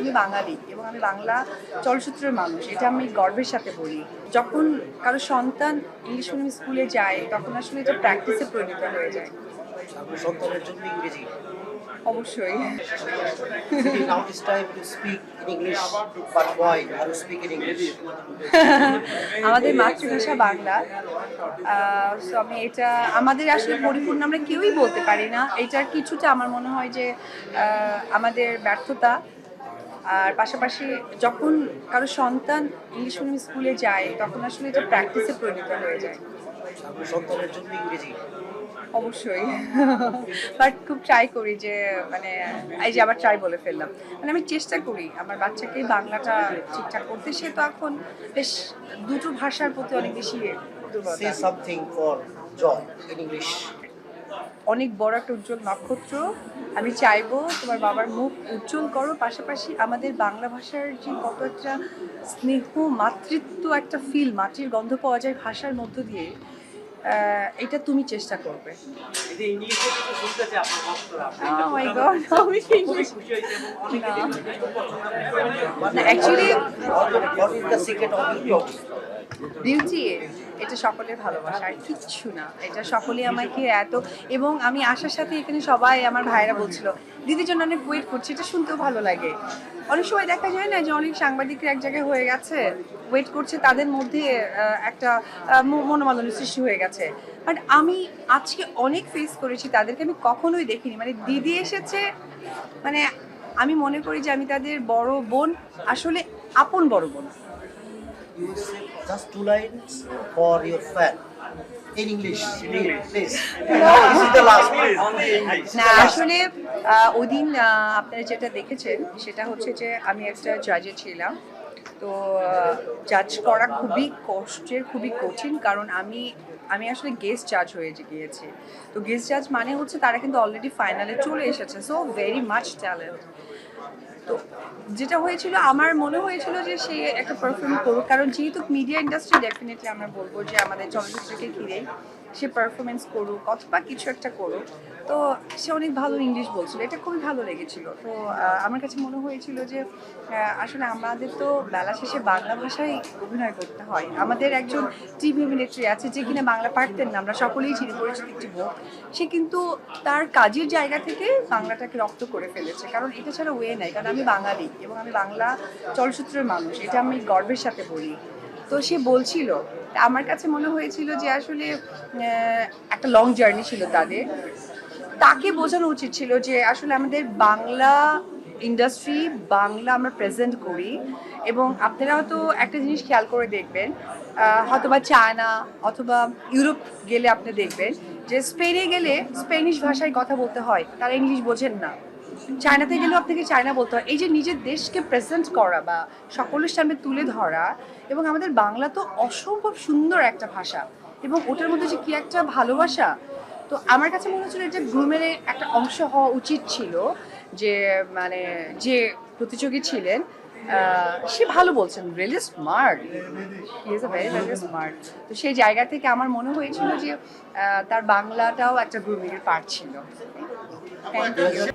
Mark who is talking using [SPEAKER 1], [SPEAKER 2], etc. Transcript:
[SPEAKER 1] আমি বাঙালি এবং আমি বাংলা চলচ্চিত্রের মানুষ, এটা আমি গর্বের সাথে বলি। যখন কারো সন্তান ইংলিশ মিডিয়াম স্কুলে যায় তখন আসলে এটা প্র্যাকটিসে পরিণত হয়ে যায়।
[SPEAKER 2] আপনার সন্তানের জন্য ইংরেজি।
[SPEAKER 1] অবশ্যই।
[SPEAKER 2] Now it's time to speak in English, but why are you speak in English?
[SPEAKER 1] আমাদের মাতৃভাষা বাংলা। সো আমি এটা আমাদের আসলে পরিপূর্ণ আমরা কেউই বলতে পারি না। এটার কিছুটা আমার মনে হয় যে আমাদের ব্যর্থতা। আর পাশাপাশি যখন কারো সন্তান ইংলিশ মিডিয়াম স্কুলে যায় তখন আসলে এটা প্র্যাকটিসে পরিণত হয়ে যায়।
[SPEAKER 2] আপনার সন্তানের জন্য ইংরেজি।
[SPEAKER 1] অবশ্যই। বাট খুব ট্রাই করি যে মানে এই যে আবার ট্রাই বলে ফেললাম, মানে আমি চেষ্টা করি আমার বাচ্চাকে বাংলাটা ঠিকঠাক করতে। সে তো এখন বেশ দুটো ভাষার প্রতি অনেক বেশি দুর্বলতা।
[SPEAKER 2] Say something for joy in English.
[SPEAKER 1] অনেক বড় একটা উজ্জ্বল নক্ষত্র, আমি চাইবো তোমার বাবার মুখ উজ্জ্বল করো। পাশাপাশি আমাদের বাংলা ভাষার যে কত একটা স্নেহ মাতৃত্ব একটা ফিল, মাটির গন্ধ পাওয়া যায় ভাষার মধ্য দিয়ে, এটা তুমি চেষ্টা করবে। Oh my God, আমি ইংলিশ না actually
[SPEAKER 2] What is the secret of your
[SPEAKER 1] beauty, এটা সকলের ভালোবাসা আর কিচ্ছু না। এটা সকলেই আমাকে এত, এবং আমি আসার সাথে এখানে সবাই আমার ভাইরা বলছিল দিদির জন্য অনেক ওয়েট করছি, এটা শুনতেও ভালো লাগে। অনেক সময় দেখা যায় না যে অনেক সাংবাদিকরা এক জায়গায় হয়ে গেছে, ওয়েট করছে, তাদের মধ্যে একটা মনোমালিন্য সৃষ্টি হয়ে গেছে। বাট আমি আজকে অনেক ফেস করেছি, তাদেরকে আমি কখনোই দেখিনি। মানে দিদি এসেছে, মানে আমি মনে করি যে আমি তাদের বড় বোন, আসলে আপন বড় বোন।
[SPEAKER 2] You say just 2 lines for your fan in English, please. This is the last, please.
[SPEAKER 1] না আসলে ওই দিন আপনারা যেটা দেখেছেন সেটা হচ্ছে যে আমি একটা জাজে ছিলাম। তো জাজ করা খুবই কষ্টের, খুবই কঠিন, কারণ আমি আসলে গেস্ট জাজ হয়ে গিয়েছি। তো গেস্ট জাজ মানে হচ্ছে তারা কিন্তু অলরেডি ফাইনালে চলে এসেছে, সো ভেরি মাচ ট্যালেন্ট। তো যেটা হয়েছিল, আমার মনে হয়েছিল যে সে একটা পারফর্ম করুক, কারণ যেহেতু মিডিয়া ইন্ডাস্ট্রি, ডেফিনেটলি আমরা বলবো যে আমাদের চলচ্চিত্রকে ঘিরেই সে পারফরমেন্স করুক অথবা কিছু একটা করুক। তো সে অনেক ভালো ইংলিশ বলছিল, এটা খুবই ভালো লেগেছিল। তো আমার কাছে মনে হয়েছিল যে আসলে আমাদের তো বেলা শেষে বাংলা ভাষায় অভিনয় করতে হয়। আমাদের একজন টিভি অভিনেত্রী আছে যে কিনা বাংলা পারতেন না, আমরা সকলেই চিনি, পরিচিত একটি মুখ। সে কিন্তু তার কাজের জায়গা থেকে বাংলাটাকে রপ্ত করে ফেলেছে, কারণ এটা ছাড়া ওয়ে নাই। কারণ আমি বাঙালি এবং আমি বাংলা চলচ্চিত্রের মানুষ, এটা আমি গর্বের সাথে বলি। তো সে বলছিল, আমার কাছে মনে হয়েছিল যে আসলে একটা লং জার্নি ছিল তাদের, তাকে বোঝানো উচিত ছিল যে আসলে আমাদের বাংলা ইন্ডাস্ট্রি, বাংলা আমরা প্রেজেন্ট করি। এবং আপনারা হয়তো একটা জিনিস খেয়াল করে দেখবেন, হয়তোবা চায়না অথবা ইউরোপ গেলে আপনি দেখবেন যে স্পেনে গেলে স্প্যানিশ ভাষায় কথা বলতে হয়, তারা ইংলিশ বোঝেন না। চায়নাতে গেলেও আপনাকে চায়না বলতে হয়। এই যে নিজের দেশকে প্রেজেন্ট করা বা সকলের সামনে তুলে ধরা, এবং আমাদের বাংলা তো অসম্ভব সুন্দর একটা ভাষা, এবং ওটার মধ্যে যে কি একটা ভালোবাসা। তো আমার কাছে মনে হচ্ছিল এটা গ্রুমের একটা অংশ হওয়া উচিত ছিল। যে মানে যে প্রতিযোগী ছিলেন সে ভালো বলছেন, really smart, he is a very very smart. তো সেই জায়গা থেকে আমার মনে হয়েছিল যে তার বাংলাটাও একটা গ্রুমিংয়ের পার্ট ছিল। Thank you.